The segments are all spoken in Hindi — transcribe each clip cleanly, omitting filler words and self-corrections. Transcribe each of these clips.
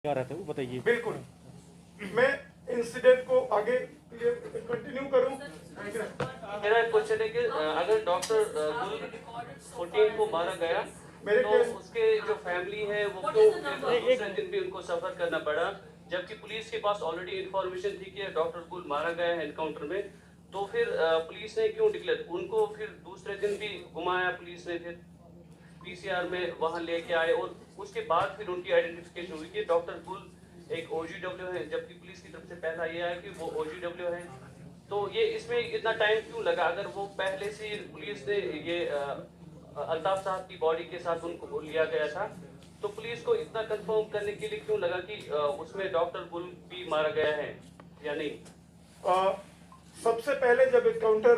आ रहा था वो बताइए। बिल्कुल, मैं इंसिडेंट को आगे कंटिन्यू करूं। मेरा एक क्वेश्चन है कि अगर डॉक्टर गुल 14 को मारा गया मेरे तो केस उसके जो फैमिली है वो क्यों फिर दूसरे दिन भी उनको सफर करना पड़ा, जबकि पुलिस के पास ऑलरेडी इंफॉर्मेशन थी कि डॉक्टर गुल मारा गया है एनकाउंटर में, तो फिर पुलिस ने क्यों डिक्लेयर उनको फिर दूसरे दिन भी घुमाया पुलिस ने, फिर पीसीआर में वहां लेके आए और उसके बाद फिर उनकी आइडेंटिफिकेशन हुई कि डॉक्टर गुल एक ओजीडब्ल्यू है, जबकि पुलिस की तरफ से पहला ये आया कि वो ओजीडब्ल्यू है। तो ये इसमें इतना टाइम क्यों लगा? अगर वो पहले से पुलिस ने ये अल्ताफ साहब की बॉडी के साथ उनको लिया गया था, तो पुलिस को इतना कंफर्म करने के लिए क्यों लगा कि उसमें डॉक्टर गुल भी मारा गया है या नहीं? सबसे पहले जब एनकाउंटर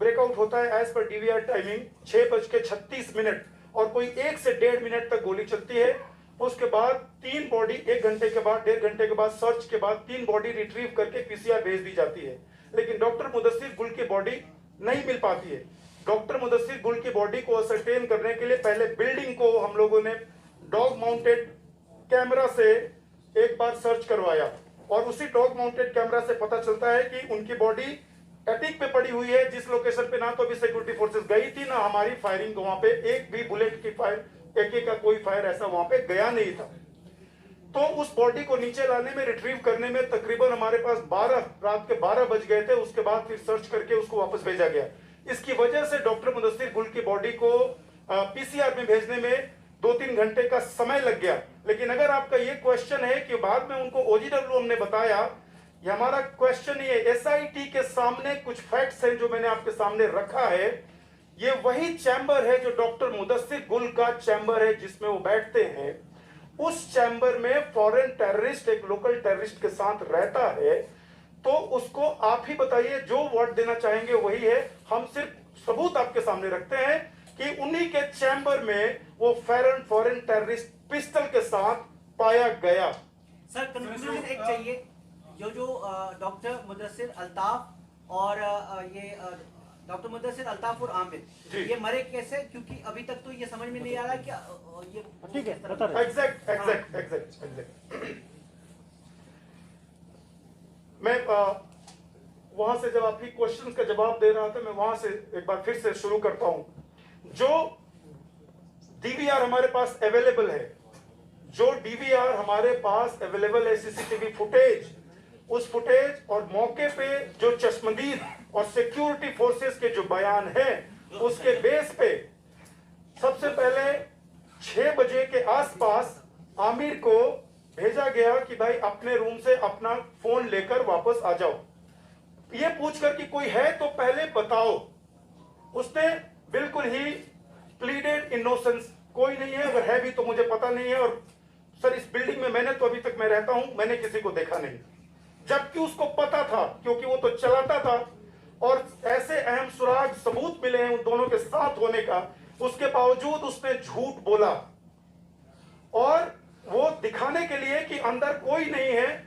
ब्रेकआउट होता है एज पर डीवीआर टाइमिंग 6:36 और कोई 1 से 1.5 मिनट तक गोली चलती है। उसके बाद 3 बॉडी 1 घंटे के बाद 1.5 घंटे के बाद सर्च के बाद 3 बॉडी रिट्रीव करके पीसीआर भेज दी जाती है, लेकिन डॉक्टर मुदस्सिर गुल की बॉडी नहीं मिल पाती है। डॉक्टर मुदस्सिर गुल की बॉडी को असरटेन करने के लिए पहले बिल्डिंग को हम लोगों ने डॉग माउंटेड कैमरा से एक बार सर्च करवाया और उसी डॉग माउंटेड कैमरा से पता चलता है कि उनकी बॉडी एटिक पे पड़ी हुई है, जिस लोकेशन पे ना तो अभी सिक्योरिटी फोर्सेस गई थी ना हमारी फायरिंग वहां पे एक भी बुलेट की फायर एके का कोई फायर ऐसा वहां पे गया नहीं था। तो उस बॉडी को नीचे लाने में रिट्रीव करने में तकरीबन हमारे पास रात के 12 बज गए थे। उसके बाद फिर सर्च करके उसको वापस भेजा गया। इसकी वजह से डॉक्टर मुदस्सिर गुल की बॉडी को पीसीआर में भेजने में 2-3 घंटे का समय लग गया। लेकिन अगर आपका ये क्वेश्चन है कि बाद में उनको ओजीडब्ल्यू हमने बताया, ये हमारा क्वेश्चन ये एसआईटी के सामने कुछ फैक्ट्स हैं जो मैंने आपके सामने रखा है। ये वही चैम्बर है जो डॉक्टर मुदस्सिर गुल का चैम्बर है जिसमें वो बैठते हैं। उस चैम्बर में फॉरेन टेररिस्ट एक लोकल टेररिस्ट के साथ रहता है। तो उसको आप ही बताइए, जो वर्ड देना चाहेंगे वही है। हम सिर्फ सबूत आपके सामने रखते हैं कि उन्हीं के चैम्बर में वो फॉरेन टेररिस्ट पिस्टल के साथ पाया गया। सर कंक्लूजन एक चाहिए, जो डॉक्टर मुदस्सिर अल्ताफ और ये डॉक्टर मुदस्सिर अल्ताफ और आमिर ये मरे कैसे? क्योंकि अभी तक तो ये समझ में नहीं आ रहा कि ये ठीक है, बता रहे एग्जैक्ट मैं वहां से जब आपकी क्वेश्चन का जवाब दे रहा था, मैं वहां से एक बार फिर से शुरू करता हूं। जो डीवीआर हमारे पास अवेलेबल है, जो डीवीआर हमारे पास अवेलेबल है, सीसीटीवी फुटेज, उस फुटेज और मौके पे जो चश्मदीद और सिक्योरिटी फोर्सेस के जो बयान है, उसके बेस पे सबसे पहले 6 बजे के आसपास आमिर को भेजा गया कि भाई अपने रूम से अपना फोन लेकर वापस आ जाओ, ये पूछकर कि कोई है तो पहले बताओ। उसने बिल्कुल ही प्लीडेड इनोसेंस, कोई नहीं है, अगर है भी तो मुझे पता नहीं है, और सर इस बिल्डिंग में मैंने तो अभी तक मैं रहता हूं, मैंने किसी को देखा नहीं। जबकि उसको पता था, क्योंकि वो तो चलाता था और ऐसे अहम सुराग सबूत मिले हैं उन दोनों के साथ होने का, उसके बावजूद उसने झूठ बोला। और वो दिखाने के लिए कि अंदर कोई नहीं है,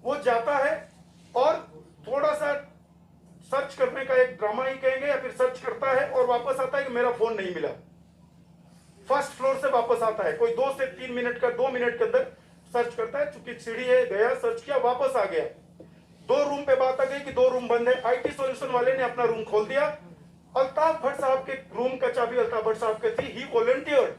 वो जाता है और थोड़ा सा सर्च करने का एक ड्रामा ही कहेंगे, या फिर सर्च करता है और वापस आता है कि मेरा फोन नहीं मिला। फर्स्ट फ्लोर से वापस आता है, कोई 2 से 3 मिनट का 2 मिनट के अंदर सर्च करता है, चूंकि सीढ़ी है, गया सर्च किया, वापस आ गया। 2 रूम पे बात आ गई कि 2 रूम बंद है। आईटी सॉल्यूशन वाले ने अपना रूम खोल दिया। अल्ताफ भट्ट साहब के रूम का चाबी अल्ताफ भट्ट साहब के थी। ही वॉलंटियर्ड।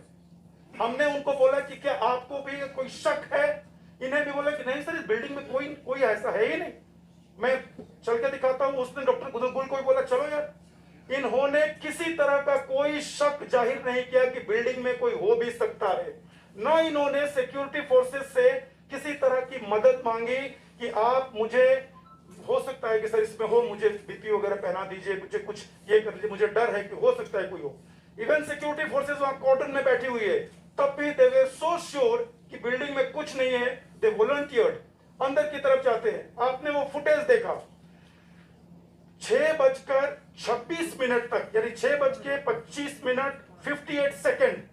हमने उनको बोला कि क्या आपको भी कोई शक है? इन्हें भी बोला कि नहीं सर, इस बिल्डिंग में कोई ऐसा है ही नहीं, मैं चल के दिखाता हूं। उसने डॉक्टर गुल को भी बोला चलो यार। इन्होंने किसी तरह का कोई शक जाहिर नहीं किया कि बिल्डिंग में कोई हो भी सकता है। न इन्होंने सिक्योरिटी फोर्सेस से किसी तरह की मदद मांगी कि आप मुझे, हो सकता है कि सर इसमें हो, मुझे बीपी वगैरह पहना दीजिए, मुझे कुछ ये कर दीजिए, मुझे डर है कि हो सकता है कोई हो। इवन सिक्योरिटी फोर्सेस वहां कॉर्डन में बैठी हुई है, तब भी दे वर सो श्योर कि बिल्डिंग में कुछ नहीं है। दे वॉलंटियर्ड, अंदर की तरफ जाते हैं। आपने वो फुटेज देखा। 6:26 तक, यानी 6:25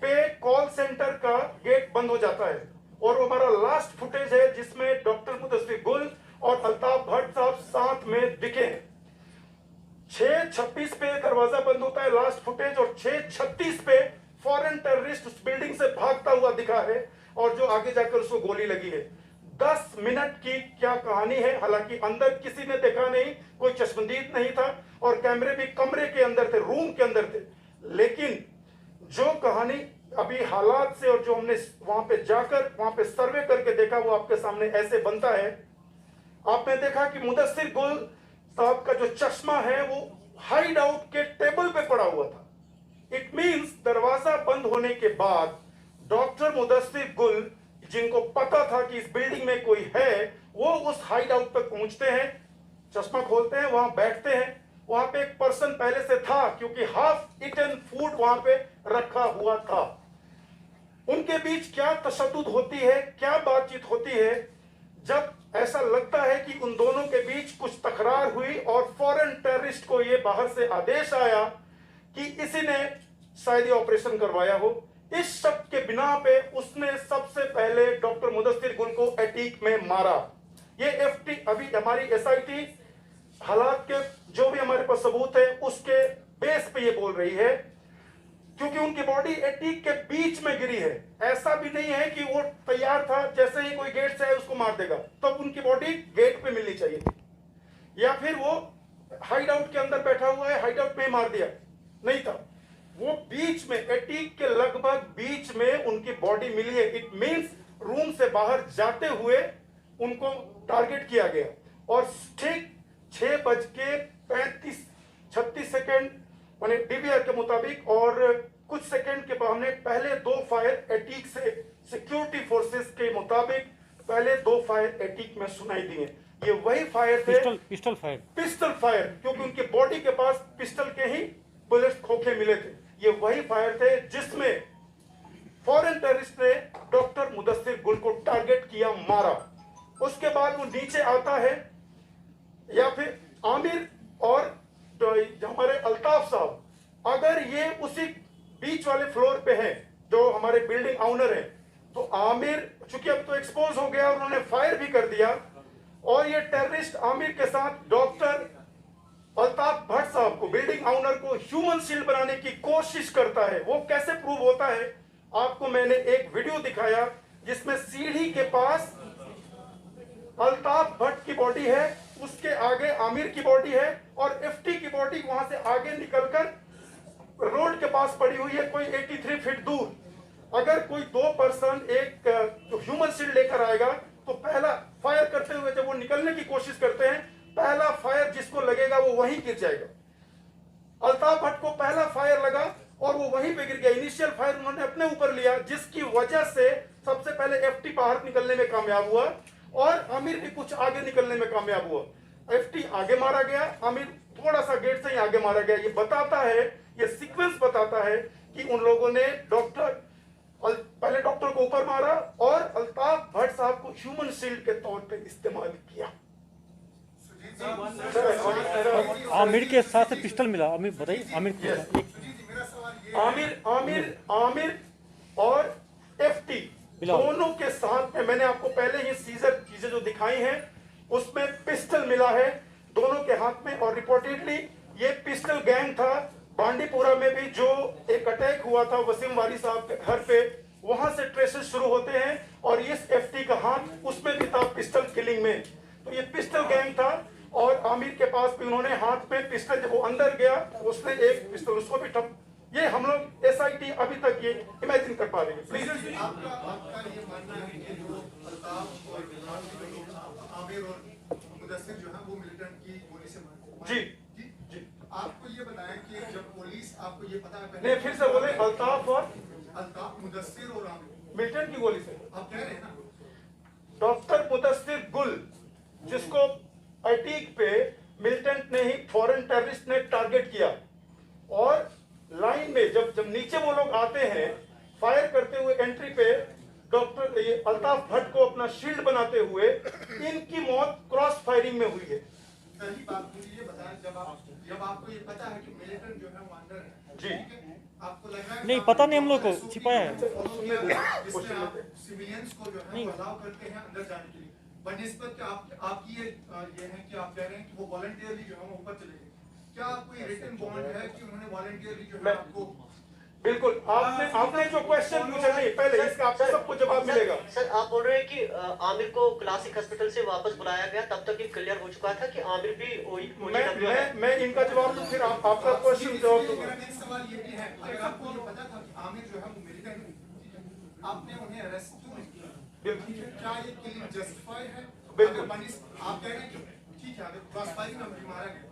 पे कॉल सेंटर का गेट बंद हो जाता है। और वो हमारा लास्ट फुटेज है जिसमें डॉक्टर मुदस्सिर गुल और अल्ताफ भट्ट साहब साथ में दिखे। 6:26 पे दरवाजा बंद होता है, लास्ट फुटेज, और 6:36 पे फॉरेन टेररिस्ट उस बिल्डिंग से भागता हुआ दिखा है। और जो आगे जाकर उसको गोली लगी है। 10 मिनट की क्या कहानी है। हालांकि अंदर किसी ने देखा नहीं, कोई चश्मदीद नहीं था और कैमरे भी कमरे के अंदर थे, रूम के अंदर थे। लेकिन जो कहानी अभी हालात से और जो हमने वहां पे जाकर वहां पे सर्वे करके देखा वो आपके सामने ऐसे बनता है। आपने देखा कि मुदस्सिर गुल साहब का जो चश्मा है वो हाइड आउट के टेबल पे पड़ा हुआ था। इट मींस दरवाजा बंद होने के बाद डॉक्टर मुदस्सिर गुल, जिनको पता था कि इस बिल्डिंग में कोई है, वो उस हाइड आउट तक पहुंचते हैं, चश्मा खोलते हैं, वहां बैठते हैं। वहां पे एक पर्सन पहले से था क्योंकि हाफ ईटन फूड वहां पे रखा हुआ था। उनके बीच क्या तशद्दुद होती है, क्या बातचीत होती है, जब ऐसा लगता है कि उन दोनों के बीच कुछ तकरार हुई और फॉरेन टेररिस्ट को ये बाहर से आदेश आया कि इसी ने शायद ये ऑपरेशन करवाया हो। इस शक के बिना पे उसने सबसे पहले डॉक्टर मुदस्सिर गुल को एटीक में मारा। ये एफटी अभी हमारी एसआईटी हालात के जो भी हमारे पास सबूत है उसके बेस पे ये बोल रही है, क्योंकि उनकी बॉडी एटीक के बीच में गिरी है। ऐसा भी नहीं है कि वो तैयार था जैसे ही कोई गेट से आए उसको मार देगा, तब तो उनकी बॉडी गेट पे मिलनी चाहिए थी, या फिर वो हाइड आउट के अंदर बैठा हुआ है, हाइड आउट में मार दिया, नहीं था। वो बीच में, एटीक के लगभग बीच में उनकी बॉडी मिली है। इट मींस रूम से बाहर जाते हुए उनको टारगेट किया गया और ठीक 6:36 माने डीवीआर के मुताबिक और कुछ सेकंड के बाद हमने पहले 2 फायर एटीक से, सिक्योरिटी फोर्सेस के मुताबिक पहले 2 फायर एटीक में सुनाई दिए। ये वही फायर थे, पिस्टल फायर, क्योंकि उनकी बॉडी के पास पिस्टल के ही बुलेट खोखे मिले थे। ये वही फायर थे जिसमें फॉरेन टेररिस्ट ने डॉक्टर मुदस्सिर गुल को टारगेट किया, मारा। उसके बाद वो नीचे आता है, या फिर आमिर और तो हमारे अल्ताफ साहब, अगर ये उसी बीच वाले फ्लोर पे हैं जो हमारे बिल्डिंग ऑनर हैं, तो आमिर चूंकि अब तो एक्सपोज हो गया और उन्होंने फायर भी कर दिया, और ये टेररिस्ट आमिर के साथ डॉक्टर अल्ताफ भट्ट साहब को, बिल्डिंग ऑनर को ह्यूमन शील्ड बनाने की कोशिश करता है। वो कैसे प्रूव होता है? आपको मैंने एक वीडियो दिखाया जिसमें सीढ़ी के पास अल्ताफ भट्ट की बॉडी है, उसके आगे आमिर की बॉडी है और एफटी की बॉडी वहां से आगे निकलकर रोड के पास पड़ी हुई है, कोई 83 फीट दूर। अगर कोई 2 पर्सन एक ह्यूमन शील्ड लेकर आएगा तो पहला फायर करते हुए जब वो निकलने की कोशिश करते हैं, पहला फायर जिसको लगेगा वो वहीं गिर जाएगा। अल्ताफ भट्ट को पहला फायर लगा और वो वहीं पे गिर गया। इनिशियल फायर उन्होंने अपने ऊपर लिया, जिसकी वजह से सबसे पहले एफटी बाहर निकलने में कामयाब हुआ और आमिर भी कुछ आगे निकलने में कामयाब हुआ। एफटी आगे मारा गया, आमिर थोड़ा सा गेट से ही आगे मारा गया। ये बताता है, ये सीक्वेंस बताता है कि उन लोगों ने पहले डॉक्टर को ऊपर मारा और अल्ताफ भट्ट साहब को ह्यूमन शील्ड के तौर पे इस्तेमाल किया। आमिर के साथ पिस्टल मिला, आमिर बताइए। आमिर और एफटी दोनों के साथ में मैंने आपको पहले ही सीजर चीजें जो दिखाई हैं उसमें पिस्टल मिला है दोनों के हाथ में। और रिपोर्टेडली ये पिस्टल गैंग था बांडीपुरा में भी, जो एक अटैक हुआ था वसीम वारी साहब के घर पे, वहां से ट्रेसेस शुरू होते हैं और इस एफटी का हाथ उसमें भी था पिस्टल किलिंग में। तो ये पिस्टल गैंग था और आमिर के पास भी उन्होंने हाथ में पिस्टल, जब वो अंदर गया उसने एक पिस्टल उसको भी ठप। ये हम लोग एसआईटी अभी तक ये इमेजिन कर पा रही है। प्लीज आपका ये मानना है कि जो अल्ताफ और आमिर और मुदस्सिर जो है वो मिलिटेंट की गोली से मारे? जी। आपको ये बताएं कि जब पुलिस, आपको ये पता है? नहीं, फिर से बोले। अल्ताफ, मुदस्सिर और आमिर मिलिटेंट की गोली से आप कह रहे हैं ना? डॉक्टर मुदस्सिर गुल, जिसको एटीक पे मिलिटेंट ने ही, फॉरेन टेररिस्ट ने टारगेट किया, और लाइन में जब नीचे वो लोग आते हैं फायर करते हुए एंट्री पे, डॉक्टर अल्ताफ भट्ट को अपना शील्ड बनाते हुए, इनकी मौत क्रॉस फायरिंग में हुई है। पहली बात मुझे ये बताएं, जब आपको ये पता है कि मिलिटेंट जो है वो अंदर है, जी, आपको लग रहा है नहीं पता नहीं, हम लोग को छिपाया है। जिसमें आप सिविलियंस को जो है वो अलाउ करते हैं अंदर जाने के लिए, बनिस्बत आपकी ये है कि आप कह रहे हैं कि वो वॉलंटियरली जो है वो ऊपर चले गए। क्या कोई रिटन बॉन्ड है कि उन्होंने वॉलंटियरली जो है आपको? बिल्कुल, आपने जो क्वेश्चन पूछा नहीं पहले, इसका आपको सबको जवाब मिलेगा। सर आप बोल रहे हैं कि आमिर को क्लासिक हॉस्पिटल से वापस बुलाया गया, तब तक ये क्लियर हो चुका था कि आमिर भी मैं इनका जवाब दूं, फिर आपका क्वेश्चन जवाब दूंगा। मेरा नेक्स्ट सवाल ये भी है, अगर आपको ये पता था कि आमिर जो है वो मिलिटेंट है, आपने उन्हें अरेस्ट क्यों नहीं किया? बिल्कुल। क्या ये किलिंग जस्टिफाई है? बिल्कुल। अगर आप कह रहे हैं कि ठीक है, अगर क्रॉस फायरिंग में मारा गया,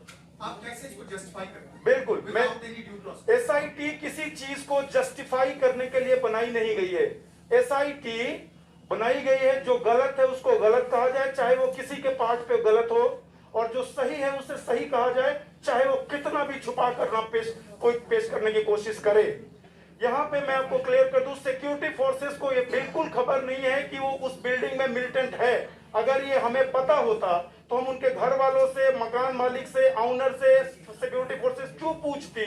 आप कैसे इसको जस्टिफाई करते हैं? बिल्कुल, मैं Without any due process. SIT किसी चीज को जस्टिफाई करने के लिए बनाई नहीं गई है। SIT बनाई गई है, जो गलत है उसको गलत कहा जाए, चाहे वो किसी के पार्ट पे गलत हो, और जो सही है उसे सही कहा जाए, चाहे वो कितना भी छुपा करना पेश करने की कोशिश करे। यहाँ पे मैं आपको क्लियर कर दूं, सिक्योरिटी फोर्सेस को ये बिल्कुल खबर नहीं है कि वो उस बिल्डिंग में मिलिटेंट है। अगर ये हमें पता होता तो हम उनके घर वालों से, मकान मालिक से, ऑनर से, सिक्योरिटी फोर्सेस क्यों पूछती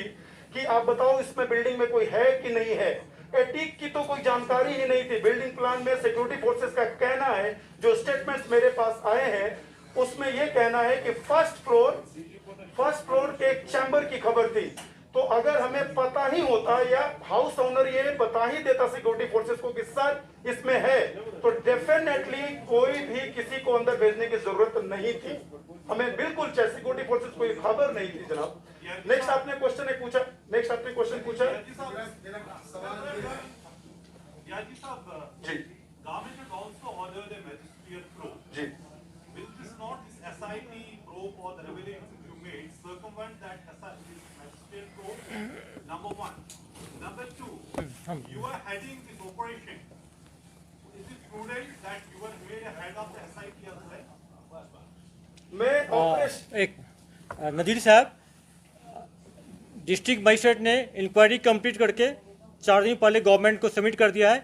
कि आप बताओ इसमें बिल्डिंग में कोई है कि नहीं है। एटीक की तो कोई जानकारी ही नहीं थी। बिल्डिंग प्लान में सिक्योरिटी फोर्सेस का कहना है, जो स्टेटमेंट्स मेरे पास आए हैं उसमें यह कहना है कि फर्स्ट फ्लोर के एक चैम्बर की खबर थी। तो अगर हमें पता ही होता या हाउस ओनर ये बता ही देता सिक्योरिटी फोर्सेस को कि सर इसमें है, तो डेफिनेटली कोई भी किसी को अंदर भेजने की जरूरत नहीं थी। हमें बिल्कुल सिक्योरिटी फोर्सेस को ये खबर नहीं थी जनाब। नेक्स्ट आपने क्वेश्चन पूछा। जी Government has also ordered a magistrate probe. जी Will this not, this SIT probe or the revelations you made, circumvent that magistrate probe? Number one. Number two, you are heading this operation. Is it prudent that you are made a head of the SIT as well? मैं ऑपरेशन एक नदीर साहब, डिस्ट्रिक्ट मजिस्ट्रेट ने इंक्वायरी कंप्लीट करके 4 दिन पहले गवर्नमेंट को सबमिट कर दिया है।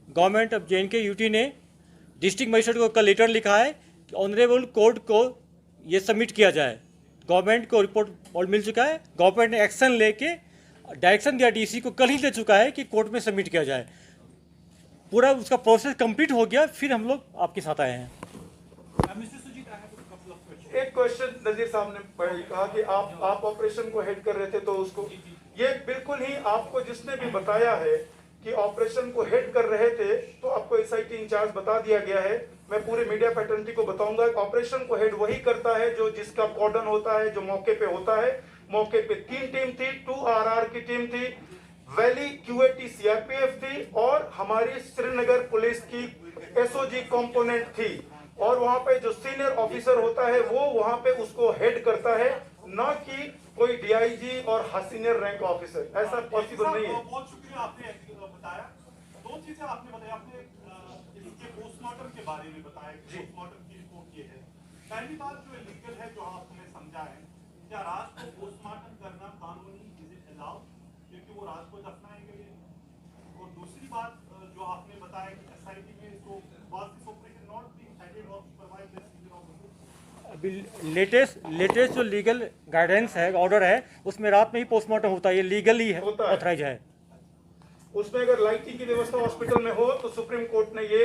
गवर्नमेंट ऑफ JNK UT ने डिस्ट्रिक्ट मजिस्ट्रेट को कल लेटर लिखा है कि ऑनरेबल कोर्ट को ये सबमिट किया जाए। गवर्नमेंट को रिपोर्ट और मिल चुका है। गवर्नमेंट ने एक्शन लेके डायरेक्शन दिया DC को, कल ही दे चुका है कि कोर्ट में सबमिट किया जाए। पूरा उसका प्रोसेस कंप्लीट हो गया, फिर हम लोग आपके साथ आए हैं। एक क्वेश्चन नजीर साहब ने कहा कि आप ऑपरेशन को हेड कर रहे थे, तो उसको ये बिल्कुल ही आपको जिसने भी बताया है कि ऑपरेशन को हेड कर रहे थे, तो आपको SIT इंचार्ज बता दिया गया है। मैं पूरे मीडिया पैटर्निटी को बताऊंगा। ऑपरेशन को हेड वही करता है जो जिसका कॉर्डन होता है, जो मौके पे होता है। मौके पे 3 टीम थी, 2 RR की टीम थी, वैली QAT CRPF थी, और हमारी श्रीनगर पुलिस की SOG कंपोनेंट थी। और वहां पे जो सीनियर ऑफिसर होता है वो वहां पे उसको हेड करता है, ना कि कोई DIG और सीनियर रैंक ऑफिसर। ऐसा पॉसिबल नहीं है। बहुत शुक्रिया, आपने बताया। 2 चीजें आपने बताया। आपने इसके पोस्टमार्टम के बारे में बताया कि पोस्टमार्टम की रिपोर्ट ये है। पहली बात जो लीगल है, जो आपने समझा है, क्या राज को पोस्टमार्टम करना कानूनी इज इट अलाउड, क्योंकि वो राज को दफनाएंगे। और दूसरी बात जो आपने बताया कि SIT में तो was this operation not being headed और सुपरवाइज्ड बाय सीनियर ऑफिसर। अभी लेटेस्ट जो लीगल गाइडेंस है, ऑर्डर है, उसमें रात में ही पोस्टमार्टम होता है। ये लीगली ऑथराइज है। उसमें अगर लाइटिंग की व्यवस्था हॉस्पिटल में हो तो सुप्रीम कोर्ट ने ये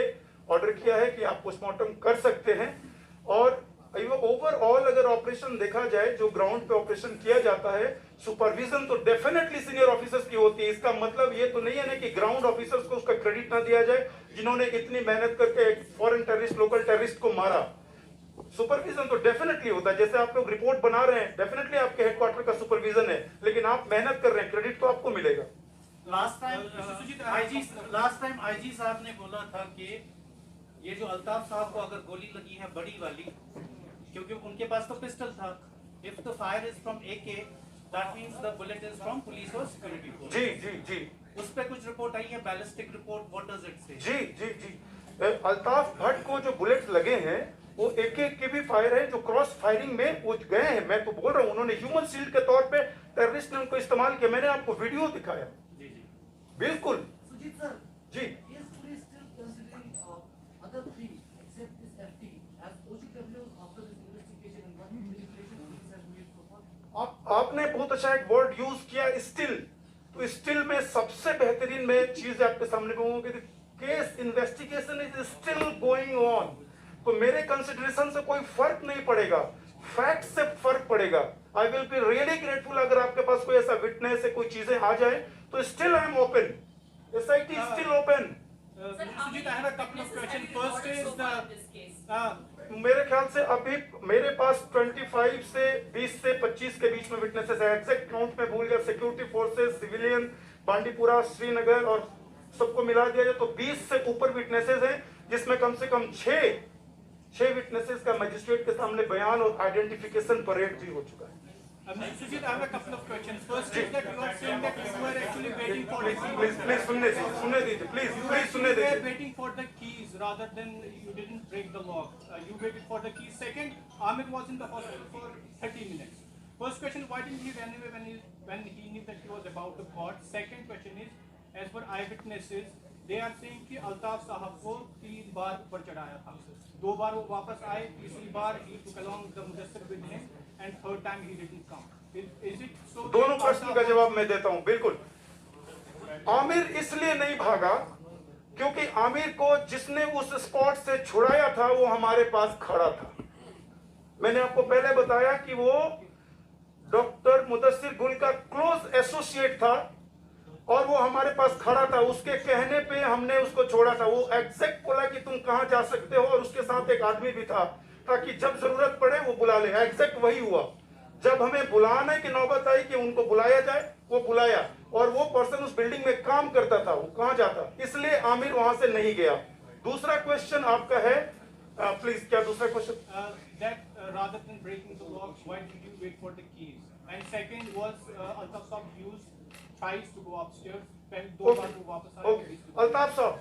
ऑर्डर किया है कि आप पोस्टमार्टम कर सकते हैं। और ओवरऑल अगर ऑपरेशन देखा जाए, जो ग्राउंड पे ऑपरेशन किया जाता है, सुपरविजन तो डेफिनेटली सीनियर ऑफिसर्स की होती है। इसका मतलब ये तो नहीं है ना कि ग्राउंड ऑफिसर्स को उसका क्रेडिट ना दिया जाए, जिन्होंने इतनी मेहनत करके फॉरेन टेररिस्ट, लोकल टेररिस्ट को मारा। सुपरविजन तो डेफिनेटली होता है। जैसे आप लोग रिपोर्ट बना रहे हैं, डेफिनेटली आपके हेडक्वार्टर का सुपरविजन है, लेकिन आप मेहनत कर रहे हैं, क्रेडिट तो आपको मिलेगा। लास्ट टाइम IG साहब ने बोला था कि ये जो अल्ताफ साहब को अगर गोली लगी है बड़ी वाली, क्योंकि उनके पास तो पिस्टल था, if the fire is from AK, that means the bullet is from police और सिक्योरिटी फोर्स। जी उस पे कुछ रिपोर्ट आई है, ballistic report, what does it से? जी अल्ताफ भट्ट को जो बुलेट लगे हैं वो AK के भी फायर है, जो क्रॉस फायरिंग में वो गए हैं। मैं तो बोल रहा हूँ, उन्होंने ह्यूमन शील्ड के तौर पे टेररिस्ट ने उनको इस्तेमाल किया। मैंने आपको वीडियो दिखाया। बिल्कुल सुजीत सर, जी। is police still considering other things except this FT as OGW after this investigation and what manipulation police has made so far? आपने बहुत अच्छा एक वर्ड यूज किया, स्टिल। तो स्टिल में सबसे बेहतरीन मैं चीज आपके सामने कहूंगा कि case investigation is still going on. तो मेरे कंसिडरेशन से कोई फर्क नहीं पड़ेगा। फैक्ट से फर्क पड़ेगा। I will be really grateful अगर आपके पास कोई ऐसा विटनेस है, कोई चीजें आ जाए तो still I am open, SIT is still open। Sujit, I have a couple of questions. First is the मेरे ख्याल से अभी मेरे पास 25 से 20 से 25 के बीच में विटनेसेस है। एग्जैक्ट काउंट में भूल गया, security forces, civilian, Bandipora, Srinagar और सबको मिला दिया जाए तो 20 से ऊपर विटनेसेस हैं, जिसमें कम से कम 6 विटनेसेस का मजिस्ट्रेट के सामने बयान और आइडेंटिफिकेशन परेड भी हो चुका है। Sujit, I have a couple of questions. First is that you are saying that you were actually waiting for the please सुनने दीजिए, प्लीज सुनने you were दीजिए। waiting for the keys rather than you didn't break the lock. You waited for the keys. Second, Amir was in the hospital for 30 minutes. First question, why didn't he run away when he knew that he was about to caught? Second question is, as per eyewitnesses, they are saying कि अल्ताफ साहब को 3 बार ऊपर चढ़ाया था, 2 बार वो वापस आए, तीसरी बार he took along the Mudassir with him, and third time he didn't come. Is it so? दोनों प्रश्न का जवाब मैं देता हूं। बिल्कुल, आमिर इसलिए नहीं भागा क्योंकि आमिर को जिसने उस स्पॉट से छुड़ाया था वो हमारे पास खड़ा था। मैंने आपको पहले बताया कि वो डॉक्टर मुदस्सिर गुल का क्लोज एसोसिएट था और वो हमारे पास खड़ा था। उसके कहने पे हमने उसको छोड़ा था। वो एग्जैक्ट बोला कि तुम कहां जा सकते हो और उसके साथ एक आदमी भी था ताकि जब जरूरत पड़े वो बुला ले। एग्जैक्ट वही हुआ। जब हमें बुलाने की नौबत आई कि उनको बुलाया जाए, वो बुलाया और वो पर्सन उस बिल्डिंग में काम करता था, वो कहां जाता, इसलिए आमिर वहां से नहीं गया। दूसरा क्वेश्चन आपका है, प्लीज क्या दूसरा question? That rather than breaking the lock, why did you wait for the keys? And second was Altaf Saab used tries to go upstairs. पहले 2 बार वो वापस आए। अल्ताफ साहब,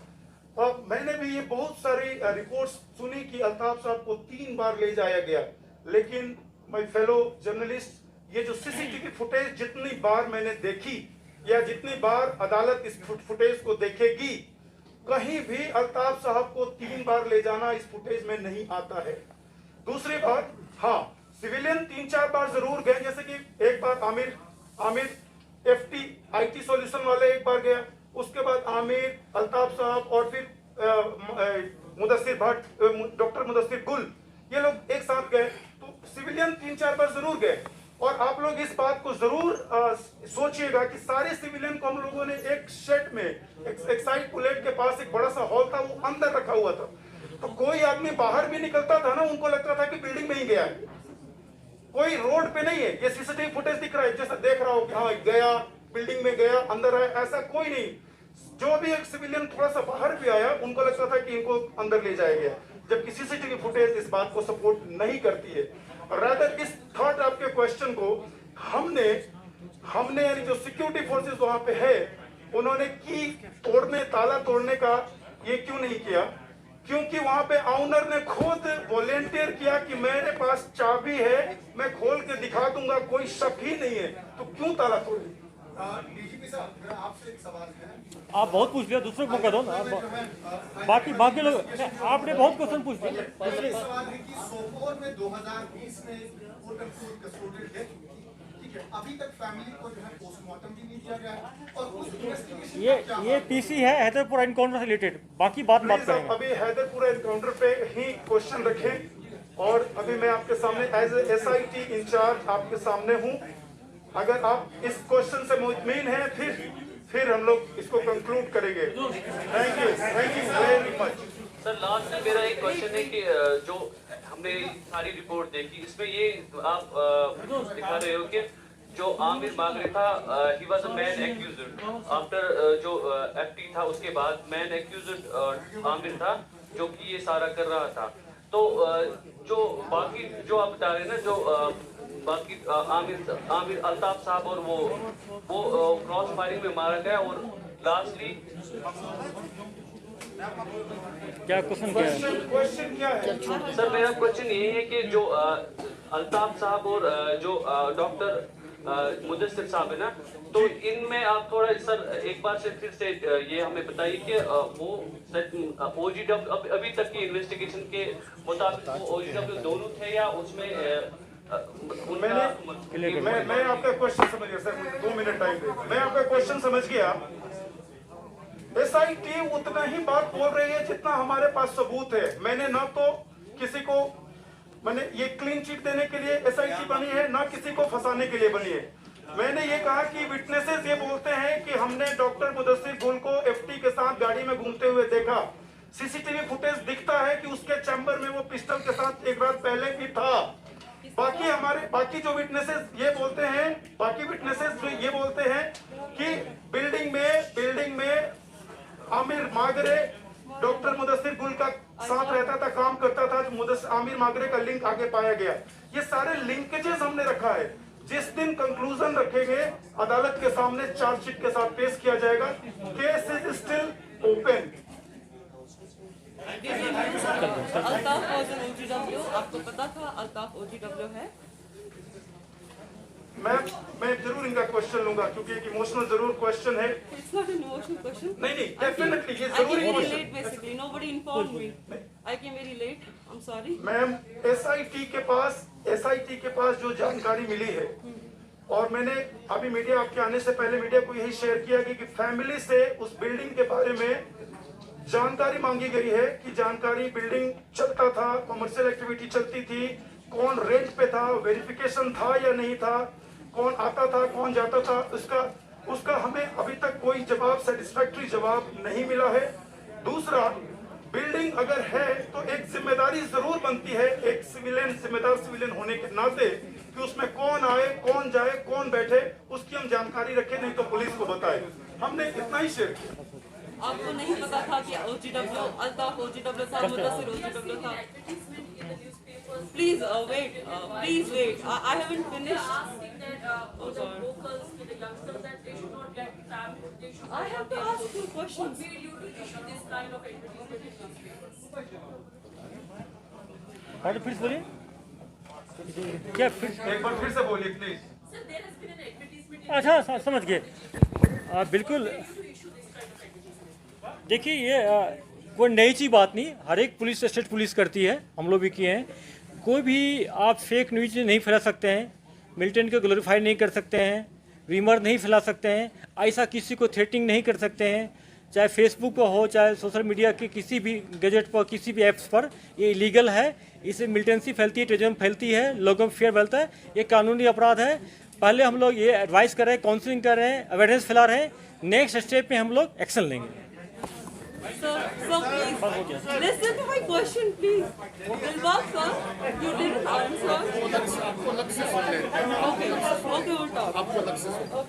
मैंने भी ये बहुत सारी रिपोर्ट्स सुनी कि अल्ताफ साहब को 3 बार ले जाया गया, लेकिन माय फेलो जर्नलिस्ट, ये जो सीसीटीवी फुटेज जितनी बार मैंने देखी या जितनी बार अदालत इस फुटेज को देखेगी, कहीं भी अल्ताफ साहब को 3 बार ले जाना इस फुटेज में नहीं आता है। दूसरी बात, हाँ, सिविलियन 3-4 बार जरूर गए, जैसे कि एक बार आमिर FT IT सॉल्यूशन वाले एक बार गया, उसके बाद आमिर, अल्ताफ साहब और फिर मुदस्सिर भट्ट, डॉक्टर मुदस्सिर गुल, ये लोग एक साथ गए। तो सिविलियन 3-4 बार जरूर गए। और आप लोग इस बात को जरूर सोचिएगा कि सारे सिविलियन को हम लोगों ने एक शेड में, एक्साइड पुलेट के पास एक बड़ा सा हॉल था, वो अंदर रखा हुआ था। तो कोई आदमी बाहर भी निकलता था ना, उनको लगता था कि बिल्डिंग में ही गया है, कोई रोड पे नहीं है। ये सीसीटीवी फुटेज दिख रहा है, जैसा देख रहा हो कि हाँ गया, बिल्डिंग में गया, अंदर आया, ऐसा कोई नहीं। जो भी एक सिविलियन थोड़ा सा बाहर भी आया, उनको लगता था कि इनको अंदर ले जाया गया, जबकि सीसीटीवी फुटेज इस बात को सपोर्ट नहीं करती है। रादर इस थर्ड आपके क्वेश्चन को हमने यानी जो सिक्योरिटी फोर्सेस वहां पे है, उन्होंने की तोड़ने, ताला तोड़ने का ये क्यों नहीं किया? क्योंकि वहां पे ऑनर ने खुद वॉलेंटियर किया कि मेरे पास चाबी है, मैं खोल के दिखा दूंगा, कोई शक ही नहीं है, तो क्यों ताला तोड़े? डीजीपी साहब, मेरा आपसे एक सवाल है। आप बहुत पूछ लिया, दूसरे को मौका दो ना। बाकी लोग, आपने बहुत क्वेश्चन पूछ लिया। सवाल है कि सोपोर में 2020 में कोर्ट एंड कस्टोडियल डेथ हुई थी, ठीक है, अभी तक फैमिली को जो है पोस्टमार्टम भी नहीं दिया गया है और उस इन्वेस्टिगेशन ये पीसी है हैदरपुर एनकाउंटर से रिलेटेड, बाकी बात करेंगे। अभी हैदरपुर एनकाउंटर पे ही क्वेश्चन रखें और अभी मैं आपके सामने एज ए SIT इंचार्ज आपके सामने हूँ। अगर आप इस क्वेश्चन से मुतमईन हैं, फिर हम लोग इसको कंक्लूड करेंगे। Thank you very much. Sir, last में मेरा एक क्वेश्चन है कि जो हमने सारी रिपोर्ट देखी, इसमें ये आप दिखा रहे हो कि जो आमिर मागरे था, he was a man accused after जो FT था, उसके बाद मैन एक्यूज्ड आमिर था जो कि ये सारा कर रहा था। तो जो बाकी जो आप बता रहे हैं ना, जो बाकी आमिर अल्ताफ साहब और वो क्रॉस फायरिंग में मारा गया और लास्टली क्या क्वेश्चन क्या है? सर, मेरा क्वेश्चन यही है कि जो अल्ताफ साहब और जो डॉक्टर मुदस्सिर साहब है ना, तो इनमें आप थोड़ा सर एक बार से फिर से ये हमें बताइए कि वो OGW अभी तक की इन्वेस्टिगेशन के मुताबिक वो OGW दोनों थे या उसमें मैं आपका क्वेश्चन समझ गया सर, मुझे 2 मिनट टाइम दे। मैं आपका क्वेश्चन समझ गया। SIT उतना ही बात बोल रही है जितना हमारे पास सबूत है। मैंने न तो किसी को मैंने ये क्लीन चिट देने के लिए SIT बनी है, ना किसी को फंसाने के लिए बनी है। मैंने ये कहा कि विटनेसेस ये बोलते हैं कि हमने डॉक्टर मुदस्सिर गुल को FT के साथ गाड़ी में घूमते हुए देखा। CCTV फुटेज दिखता है कि उसके चैम्बर में वो पिस्टल के साथ एक रात पहले भी था। बाकी जो विटनेसेस ये बोलते हैं, कि बिल्डिंग में आमिर मागरे डॉक्टर मुदस्सिर गुल का साथ रहता था, काम करता था। आमिर मागरे का लिंक आगे पाया गया। ये सारे लिंकेजेस हमने रखा है। जिस दिन कंक्लूजन रखेंगे अदालत के सामने चार्जशीट के साथ पेश किया जाएगा। Case is still open. Altaf was an OGW, आपको पता था अल्ताफ OGW है? मैं जरूर इनका क्वेश्चन लूंगा क्योंकि एक इमोशनल जरूर क्वेश्चन है। It's not an emotional question. नहीं डेफिनेटली ये I came जरूरी very question. late basically. Nobody informed me. I came very late. I'm sorry. Ma'am SIT के पास जो जानकारी मिली है, और मैंने अभी मीडिया आपके आने से पहले मीडिया को यही शेयर किया कि फैमिली से उस बिल्डिंग के बारे में जानकारी मांगी गई है कि जानकारी बिल्डिंग चलता था, कमर्शियल एक्टिविटी चलती थी, कौन रेंट पे था, वेरिफिकेशन था या नहीं था, कौन आता था कौन जाता था, उसका हमें अभी तक कोई सेटिस्फैक्टरी जवाब नहीं मिला है। दूसरा, बिल्डिंग अगर है तो एक जिम्मेदारी जरूर बनती है एक जिम्मेदार सिविलियन होने के नाते कि उसमें कौन आए, कौन जाए, कौन बैठे, उसकी हम जानकारी रखें, नहीं तो पुलिस को बताए। हमने इतना ही शेयर किया। आपको नहीं पता था कि OGW अल्ताफ OGW था, मुदस्सिर OGW था? Please wait. I haven't finished. Oh God. I have to ask you questions. और फिर से बोलिए क्या फिर एक बार फिर से बोलिए प्लीज। अच्छा समझ गए। बिल्कुल देखिए ये कोई नई चीज़ बात नहीं, हर एक पुलिस स्टेट पुलिस करती है, हम लोग भी किए हैं। कोई भी आप फेक न्यूज नहीं फैला सकते हैं, मिलिटेंट को ग्लोरीफाई नहीं कर सकते हैं, रीमर नहीं फैला सकते हैं, ऐसा किसी को थ्रेटिंग नहीं कर सकते हैं, चाहे फेसबुक पर हो चाहे सोशल मीडिया के किसी भी गैजेट पर, किसी भी ऐप्स पर। ये इलीगल है, इससे मिलिटेंसी फैलती है, टेररिज्म फैलती है, लोगों में फियर फैलता है, ये कानूनी अपराध है। पहले हम लोग ये एडवाइस कर रहे हैं, काउंसलिंग कर रहे हैं, अवेयरनेस फैला रहे हैं, नेक्स्ट स्टेप में हम लोग एक्शन लेंगे। So please listen to my question, please. Dilbag sir, you didn't answer. Okay, we'll talk. Okay, we'll talk.